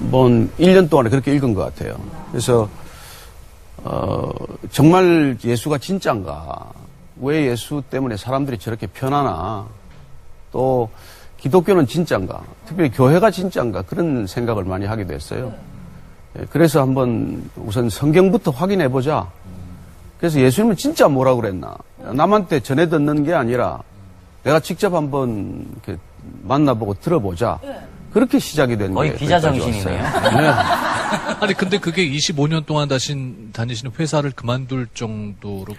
한번 1년 동안에 그렇게 읽은 것 같아요. 그래서 정말 예수가 진짜인가? 왜 예수 때문에 사람들이 저렇게 편하나? 또 기독교는 진짜인가? 특별히 교회가 진짜인가? 그런 생각을 많이 하게 됐어요. 그래서 한번 우선 성경부터 확인해보자. 그래서 예수님은 진짜 뭐라고 그랬나? 남한테 전해 듣는 게 아니라 내가 직접 한번 이렇게 만나보고 들어보자. 그렇게 시작이 된 거예요. 거의 기자 정신이네요. 네. 아니 근데 그게 25년 동안 다니시는 회사를 그만둘 정도로 큰.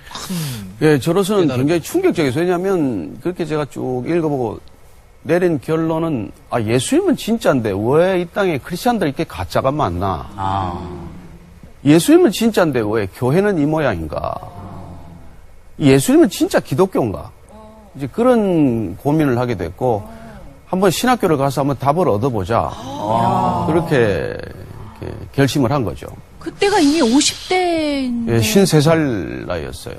예, 저로서는 굉장히 충격적이었어요. 왜냐하면 그렇게 제가 쭉 읽어보고 내린 결론은 예수님은 진짜인데 왜 이 땅에 크리스찬들이 이렇게 가짜가 많나? 예수님은 진짜인데 왜 교회는 이 모양인가? 예수님은 진짜 기독교인가? 이제 그런 고민을 하게 됐고 한번 신학교를 가서 한번 답을 얻어보자. 그렇게 결심을 한 거죠. 그때가 이미 50대인데. 예, 53살 나이였어요.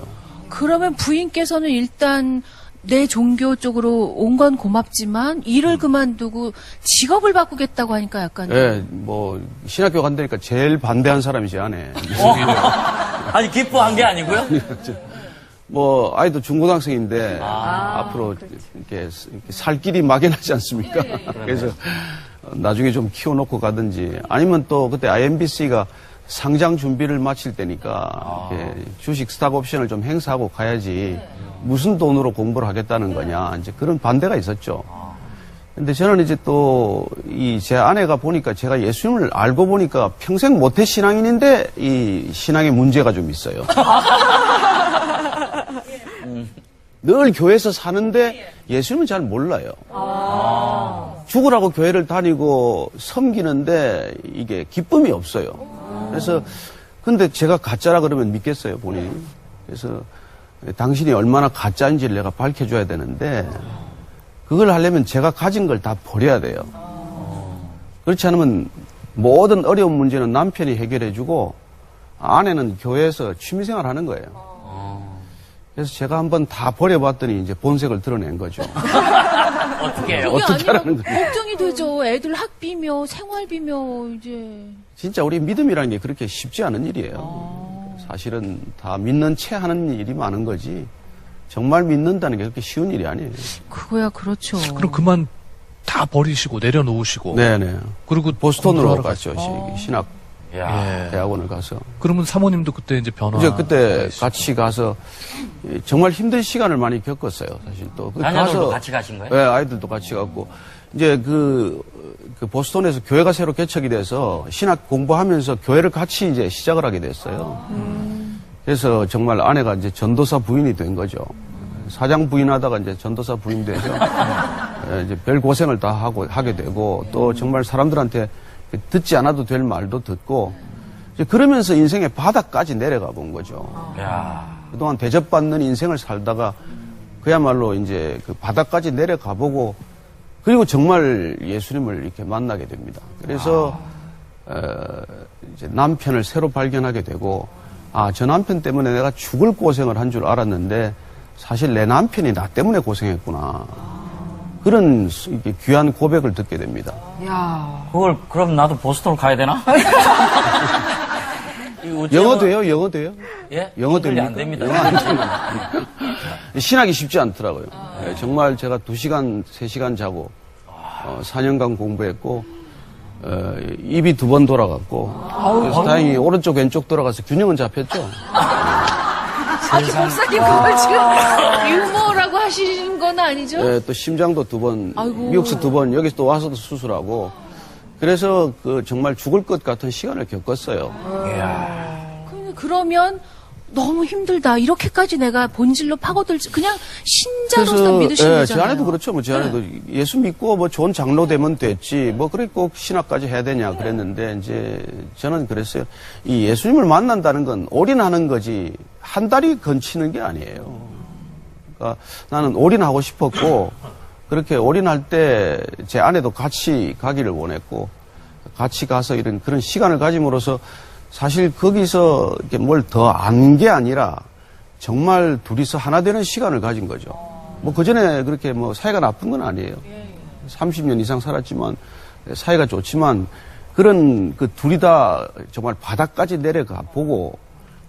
그러면 부인께서는 일단 내 종교 쪽으로 온 건 고맙지만 일을 그만두고 직업을 바꾸겠다고 하니까 약간. 예, 뭐 신학교 간다니까 제일 반대한 사람이 제 아내. 아니 기뻐한 게 아니고요? 뭐 아이도 중고등학생인데 앞으로 이렇게 살 길이 막연하지 않습니까? 그래서 나중에 좀 키워놓고 가든지 아니면 또 그때 IMBC가 상장 준비를 마칠 때니까 주식 스탁 옵션을 좀 행사하고 가야지 무슨 돈으로 공부를 하겠다는 거냐 이제 그런 반대가 있었죠. 근데 저는 이제 또 이 제 아내가 보니까 제가 예수님을 알고 보니까 평생 모태 신앙인인데 이 신앙에 문제가 좀 있어요. 늘 교회에서 사는데 예수님은 잘 몰라요. 죽으라고 교회를 다니고 섬기는데 이게 기쁨이 없어요. 그래서 근데 제가 가짜라 그러면 믿겠어요, 본인이. 그래서 당신이 얼마나 가짜인지를 내가 밝혀줘야 되는데 그걸 하려면 제가 가진 걸 다 버려야 돼요. 그렇지 않으면 모든 어려운 문제는 남편이 해결해주고 아내는 교회에서 취미생활 하는 거예요. 그래서 제가 한번 다 버려봤더니 이제 본색을 드러낸 거죠. 어떻게 해요? 어떻게 하라는 거예요? 걱정이 되죠. 애들 학비며 생활비며 이제. 진짜 우리 믿음이라는 게 그렇게 쉽지 않은 일이에요. 사실은 다 믿는 채 하는 일이 많은 거지. 정말 믿는다는 게 그렇게 쉬운 일이 아니에요. 그거야 그렇죠. 그럼 그만 다 버리시고 내려놓으시고. 네네. 그리고 보스턴으로 공부를 하러 갔죠. 신학 예. 대학원을 가서. 그러면 사모님도 그때 이제 변화. 이제 그때 같이 가서 정말 힘든 시간을 많이 겪었어요. 사실 또. 자녀들도 같이 가신 거예요? 네, 아이들도 같이 갔고. 이제 그 보스턴에서 교회가 새로 개척이 돼서 신학 공부하면서 교회를 같이 이제 시작을 하게 됐어요. 그래서 정말 아내가 이제 전도사 부인이 된 거죠. 사장 부인하다가 이제 전도사 부인 돼서 이제 별 고생을 다 하게 되고 또 정말 사람들한테 듣지 않아도 될 말도 듣고 이제 그러면서 인생의 바닥까지 내려가 본 거죠. 그동안 대접받는 인생을 살다가 그야말로 이제 그 바닥까지 내려가 보고 그리고 정말 예수님을 이렇게 만나게 됩니다. 그래서 이제 남편을 새로 발견하게 되고 저 남편 때문에 내가 죽을 고생을 한 줄 알았는데 사실 내 남편이 나 때문에 고생했구나. 그런 귀한 고백을 듣게 됩니다. 야. 그걸 그럼 나도 보스턴으로 가야 되나? 영어 돼요? 영어 돼요? 예? 영어 잉글리 됩니까? 안 됩니다. 영어 안 됩니다. 신학이 쉽지 않더라고요. 정말 제가 2시간, 3시간 자고 4년간 공부했고 입이 2번 돌아갔고 그래서 다행히 오른쪽 왼쪽 돌아가서 균형은 잡혔죠. 아니 목사님 그걸 지금 유머라고 하시는 건 아니죠? 네, 또 심장도 2번, 아이고. 미국에서 2번, 여기서 또 와서도 수술하고 그래서 그 정말 죽을 것 같은 시간을 겪었어요. 그러면 너무 힘들다. 이렇게까지 내가 본질로 파고들지 그냥 신자로서 믿으시는 거잖아요. 제 아내도 그렇죠. 뭐 제 아내도 예수 믿고 뭐 좋은 장로 되면 됐지. 뭐 그래 꼭 신학까지 해야 되냐 그랬는데 이제 저는 그랬어요. 이 예수님을 만난다는 건 올인하는 거지 한 달이 건치는 게 아니에요. 그러니까 나는 올인하고 싶었고 그렇게 올인할 때 제 아내도 같이 가기를 원했고 같이 가서 이런 그런 시간을 가짐으로써 사실 거기서 뭘 더 안 게 아니라 정말 둘이서 하나 되는 시간을 가진 거죠. 뭐 그전에 그렇게 뭐 사이가 나쁜 건 아니에요. 30년 이상 살았지만 사이가 좋지만 그런 그 둘이 다 정말 바닥까지 내려가 보고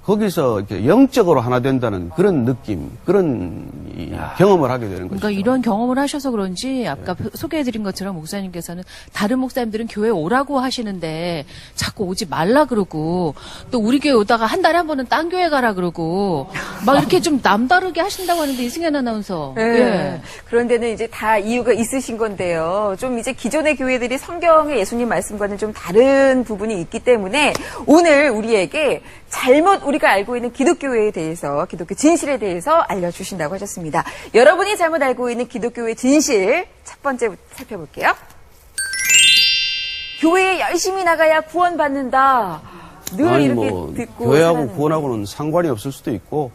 거기서 이렇게 영적으로 하나 된다는 그런 느낌, 그런 이 경험을 하게 되는 거죠. 그러니까 이런 경험을 하셔서 그런지 아까 소개해드린 것처럼 목사님께서는 다른 목사님들은 교회 오라고 하시는데 자꾸 오지 말라 그러고 또 우리 교회 오다가 한 달에 한 번은 딴 교회 가라 그러고 막 이렇게 좀 남다르게 하신다고 하는데 이승현 아나운서. 네. 예. 그런데는 이제 다 이유가 있으신 건데요. 좀 이제 기존의 교회들이 성경의 예수님 말씀과는 좀 다른 부분이 있기 때문에 오늘 우리에게 잘못 우리가 알고 있는 기독교에 대해서, 기독교 진실에 대해서 알려주신다고 하셨습니다. 여러분이 잘못 알고 있는 기독교의 진실 첫 번째 살펴볼게요. 교회에 열심히 나가야 구원받는다. 늘 아니 이렇게 뭐 듣고 교회하고 살았는데. 구원하고는 상관이 없을 수도 있고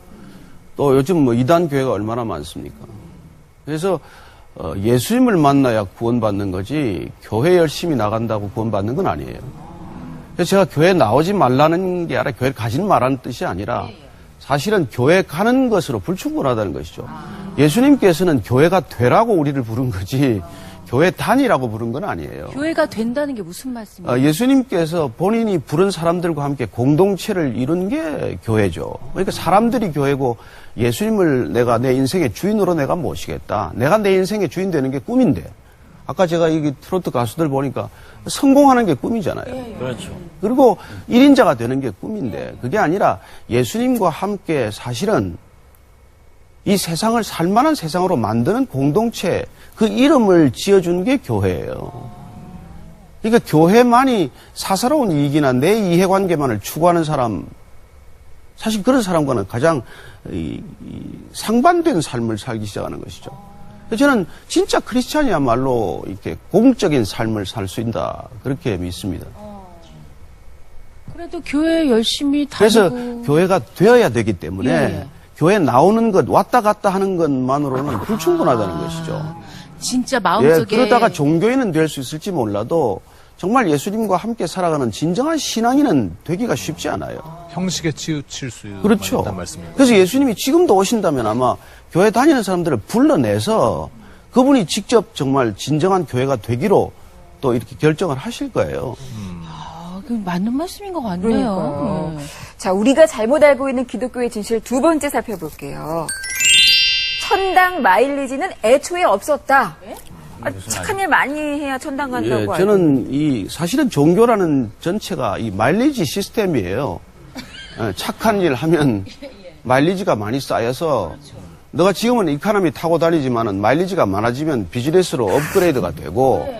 또 요즘 뭐 이단 교회가 얼마나 많습니까? 그래서 예수님을 만나야 구원받는 거지 교회 열심히 나간다고 구원받는 건 아니에요. 그래서 제가 교회 나오지 말라는 게 아니라 교회를 가지 말라는 뜻이 아니라 사실은 교회 가는 것으로 불충분하다는 것이죠. 예수님께서는 교회가 되라고 우리를 부른 거지 교회 다니라고 부른 건 아니에요. 교회가 된다는 게 무슨 말씀이에요? 예수님께서 본인이 부른 사람들과 함께 공동체를 이룬 게 교회죠. 그러니까 사람들이 교회고 예수님을 내가 내 인생의 주인으로 내가 모시겠다. 내가 내 인생의 주인 되는 게 꿈인데 아까 제가 이 트로트 가수들 보니까 성공하는 게 꿈이잖아요. 그렇죠. 그리고 1인자가 되는 게 꿈인데 그게 아니라 예수님과 함께 사실은 이 세상을 살만한 세상으로 만드는 공동체 그 이름을 지어준 게 교회예요. 그러니까 교회만이 사사로운 이익이나 내 이해관계만을 추구하는 사람 사실 그런 사람과는 가장 상반된 삶을 살기 시작하는 것이죠. 저는 진짜 크리스찬이야말로 이렇게 공적인 삶을 살 수 있다 그렇게 믿습니다. 그래도 교회 열심히 다니고. 그래서 교회가 되어야 되기 때문에 예. 교회 나오는 것 왔다 갔다 하는 것만으로는 불충분하다는 것이죠. 진짜 마음속에. 그러다가 종교인은 될 수 있을지 몰라도 정말 예수님과 함께 살아가는 진정한 신앙인은 되기가 쉽지 않아요. 형식에 치우칠 수 그렇죠. 있다는 말씀입니다. 그래서 예수님이 지금도 오신다면 아마 교회 다니는 사람들을 불러내서 그분이 직접 정말 진정한 교회가 되기로 또 이렇게 결정을 하실 거예요. 그 맞는 말씀인 것 같네요. 그러니까요. 자, 우리가 잘못 알고 있는 기독교의 진실 두 번째 살펴볼게요. 천당 마일리지는 애초에 없었다. 착한 일 많이 해야 천당 간다고 알고. 저는 사실은 종교라는 전체가 이 마일리지 시스템이에요. 착한 일 하면 마일리지가 많이 쌓여서 너가 지금은 이카노미 타고 다니지만은 마일리지가 많아지면 비즈니스로 업그레이드가 되고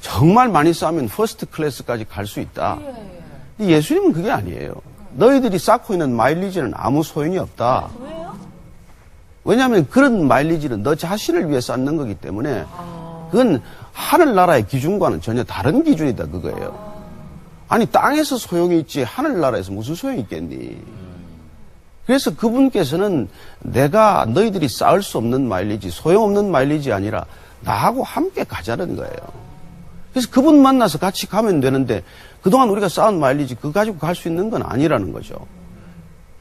정말 많이 쌓으면 퍼스트 클래스까지 갈 수 있다. 근데 예수님은 그게 아니에요. 너희들이 쌓고 있는 마일리지는 아무 소용이 없다. 왜냐하면 그런 마일리지는 너 자신을 위해 쌓는 거기 때문에 그건 하늘나라의 기준과는 전혀 다른 기준이다 그거예요. 아니 땅에서 소용이 있지 하늘나라에서 무슨 소용이 있겠니. 그래서 그분께서는 내가 너희들이 쌓을 수 없는 마일리지 소용없는 마일리지 아니라 나하고 함께 가자는 거예요. 그래서 그분 만나서 같이 가면 되는데 그동안 우리가 쌓은 마일리지 그거 가지고 갈 수 있는 건 아니라는 거죠.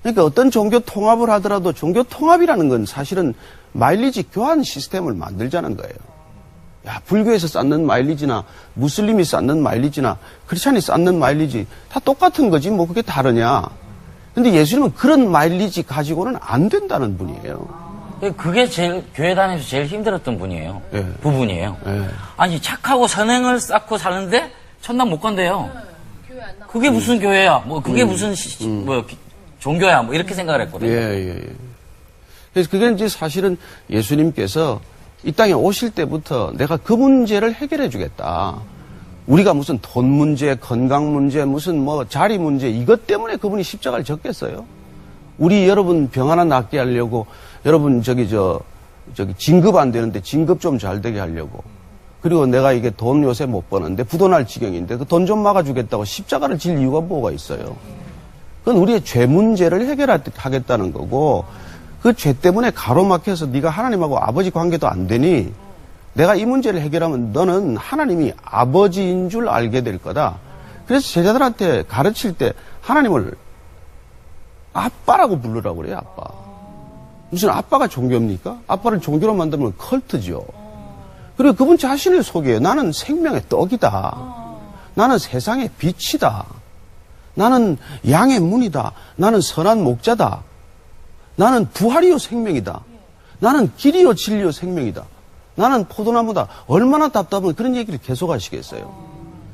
그러니까 어떤 종교 통합을 하더라도 종교 통합이라는 건 사실은 마일리지 교환 시스템을 만들자는 거예요. 야, 불교에서 쌓는 마일리지나 무슬림이 쌓는 마일리지나 크리스찬이 쌓는 마일리지 다 똑같은 거지 뭐 그게 다르냐. 근데 예수님은 그런 마일리지 가지고는 안 된다는 분이에요. 그게 교회 다니면서 제일 힘들었던 분이에요. 예. 부분이에요. 예. 아니, 착하고 선행을 쌓고 사는데 천당 못 간대요. 그게 무슨 교회야? 뭐, 그게 무슨, 종교야? 뭐, 이렇게 생각을 했거든요. 예. 그래서 그게 이제 사실은 예수님께서 이 땅에 오실 때부터 내가 그 문제를 해결해 주겠다. 우리가 무슨 돈 문제, 건강 문제, 무슨 뭐 자리 문제 이것 때문에 그분이 십자가를 졌겠어요? 우리 여러분 병 하나 낫게 하려고 여러분 저기 진급 안 되는데 진급 좀 잘 되게 하려고 그리고 내가 이게 돈 요새 못 버는데 부도날 지경인데 그 돈 좀 막아주겠다고 십자가를 질 이유가 뭐가 있어요? 그건 우리의 죄 문제를 해결하겠다는 거고 그 죄 때문에 가로막혀서 네가 하나님하고 아버지 관계도 안 되니 내가 이 문제를 해결하면 너는 하나님이 아버지인 줄 알게 될 거다. 그래서 제자들한테 가르칠 때 하나님을 아빠라고 부르라고 그래요. 아빠. 무슨 아빠가 종교입니까? 아빠를 종교로 만들면 컬트죠. 그리고 그분 자신을 소개해요. 나는 생명의 떡이다. 나는 세상의 빛이다. 나는 양의 문이다. 나는 선한 목자다. 나는 부활이요 생명이다. 나는 길이요 진리요 생명이다. 나는 포도나무다. 얼마나 답답하면 그런 얘기를 계속 하시겠어요.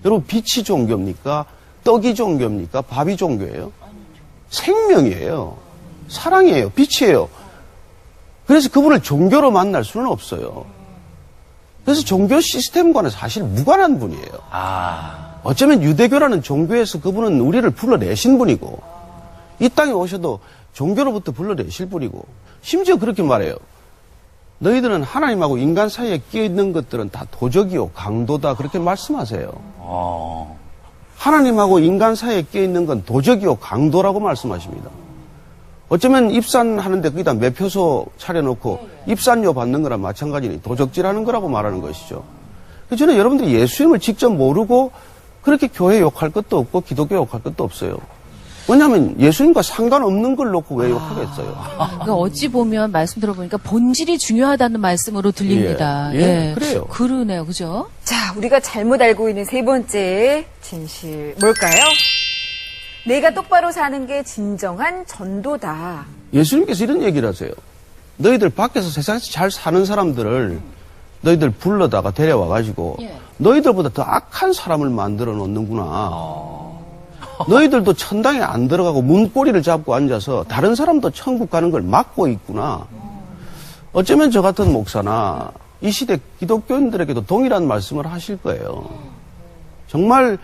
여러분 빛이 종교입니까? 떡이 종교입니까? 밥이 종교예요? 생명이에요. 사랑이에요. 빛이에요. 그래서 그분을 종교로 만날 수는 없어요. 그래서 종교 시스템과는 사실 무관한 분이에요. 어쩌면 유대교라는 종교에서 그분은 우리를 불러내신 분이고 이 땅에 오셔도 종교로부터 불러내실 분이고 심지어 그렇게 말해요. 너희들은 하나님하고 인간 사이에 끼어있는 것들은 다 도적이요 강도다 그렇게 말씀하세요. 하나님하고 인간 사이에 끼어있는 건 도적이요 강도라고 말씀하십니다. 어쩌면 입산하는데 거기다 매표소 차려놓고 입산료 받는 거랑 마찬가지니 도적질하는 거라고 말하는 것이죠. 그래서 저는 여러분들이 예수님을 직접 모르고 그렇게 교회 욕할 것도 없고 기독교 욕할 것도 없어요. 왜냐하면 예수님과 상관없는 걸 놓고 왜 욕하겠어요. 그러니까 어찌 보면 말씀 들어보니까 본질이 중요하다는 말씀으로 들립니다. 예, 그래요. 그러네요. 그죠? 자, 우리가 잘못 알고 있는 세 번째 진실 뭘까요? 내가 똑바로 사는 게 진정한 전도다. 예수님께서 이런 얘기를 하세요. 너희들 밖에서 세상에서 잘 사는 사람들을 너희들 불러다가 데려와가지고 너희들보다 더 악한 사람을 만들어 놓는구나. 너희들도 천당에 안 들어가고 문고리를 잡고 앉아서 다른 사람도 천국 가는 걸 막고 있구나. 어쩌면 저 같은 목사나 이 시대 기독교인들에게도 동일한 말씀을 하실 거예요. 정말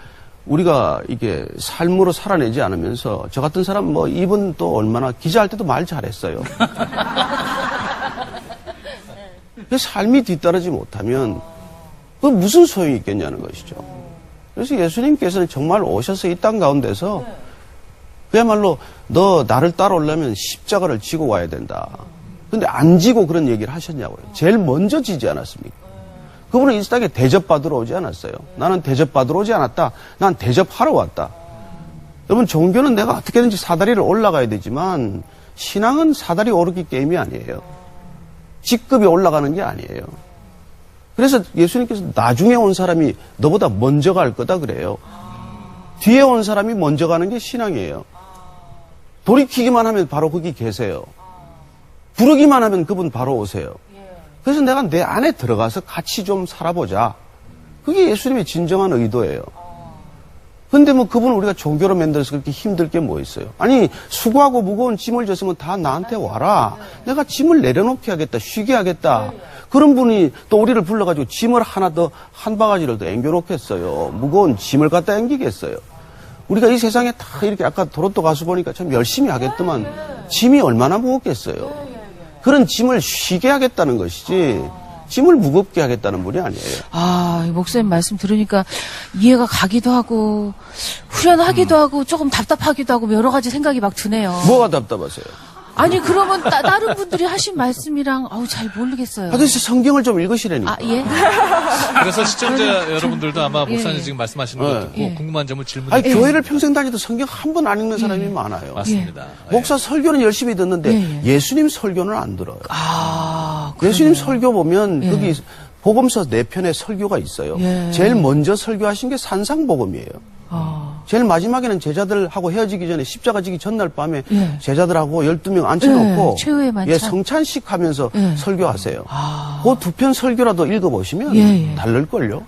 우리가 이게 삶으로 살아내지 않으면서 저 같은 사람 뭐 이분 또 얼마나 기자할 때도 말 잘했어요. 삶이 뒤따르지 못하면 그 무슨 소용이 있겠냐는 것이죠. 그래서 예수님께서는 정말 오셔서 이 땅 가운데서 그야말로 너 나를 따라오려면 십자가를 지고 와야 된다. 근데 안 지고 그런 얘기를 하셨냐고요. 제일 먼저 지지 않았습니까? 그분은 이 땅에 대접받으러 오지 않았어요. 나는 대접받으러 오지 않았다. 난 대접하러 왔다. 여러분 종교는 내가 어떻게든지 사다리를 올라가야 되지만 신앙은 사다리 오르기 게임이 아니에요. 직급이 올라가는 게 아니에요. 그래서 예수님께서 나중에 온 사람이 너보다 먼저 갈 거다 그래요. 뒤에 온 사람이 먼저 가는 게 신앙이에요. 돌이키기만 하면 바로 거기 계세요. 부르기만 하면 그분 바로 오세요. 그래서 내가 내 안에 들어가서 같이 좀 살아보자. 그게 예수님의 진정한 의도예요. 근데 뭐 그분을 우리가 종교로 만들어서 그렇게 힘들 게 뭐 있어요? 아니 수고하고 무거운 짐을 졌으면 다 나한테 와라. 내가 짐을 내려놓게 하겠다. 쉬게 하겠다. 그런 분이 또 우리를 불러가지고 짐을 하나 더 한 바가지를 더 앵겨놓겠어요. 무거운 짐을 갖다 앵기겠어요. 우리가 이 세상에 다 이렇게 아까 도로또 가서 보니까 참 열심히 하겠더만 짐이 얼마나 무겁겠어요. 그런 짐을 쉬게 하겠다는 것이지 짐을 무겁게 하겠다는 분이 아니에요. 아, 이 목사님 말씀 들으니까 이해가 가기도 하고 후련하기도 하고 조금 답답하기도 하고 여러 가지 생각이 막 드네요. 뭐가 답답하세요? 아니 그러면 다른 분들이 하신 말씀이랑 잘 모르겠어요. 그래서 성경을 좀 읽으시라니까. 아, 예? 그래서 시청자 여러분들도 아마 목사님 지금 말씀하시는 거 듣고 예. 궁금한 점을 질문해 아니, 주세요. 교회를 평생 다니도 성경 한 번 안 읽는 사람이 많아요. 맞습니다. 목사 설교는 열심히 듣는데 예수님 설교는 안 들어요. 예수님 설교 보면 거기 복음서 4편의 설교가 있어요. 제일 먼저 설교하신 게 산상복음이에요. 제일 마지막에는 제자들하고 헤어지기 전에 십자가 지기 전날 밤에 제자들하고 12명 앉혀놓고 최후의 만찬. 성찬식 하면서 설교하세요. 그 2편 설교라도 읽어보시면 다를걸요.